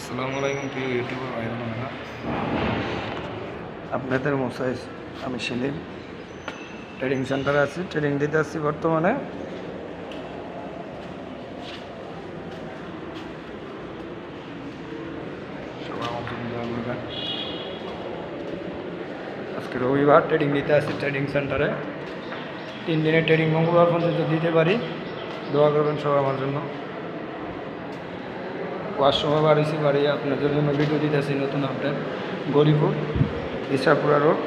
আসসালামু আলাইকুম প্রিয় ইউটিউবার ভাই বোনেরা, আপনাদের মোসাইজ আমি সেলিম ট্রেডিং সেন্টারে আছি, ট্রেডিং দিতে আসছি বর্তমানে। সবাই আমার জন্য দোয়া করবেন। আজকে রবিবার ট্রেডিং দিতে আসছি ট্রেডিং সেন্টারে। 3 দিনের ট্রেডিং মঙ্গলবার পর্যন্ত দিতে পারি, দোয়া করবেন সবাই আমার জন্য। ওয়ার সময় বাড়ি আপনাদের জন্য ভিডিও দিতেছি নতুন আপডেট। গরিপুর ইসাপুরা রোড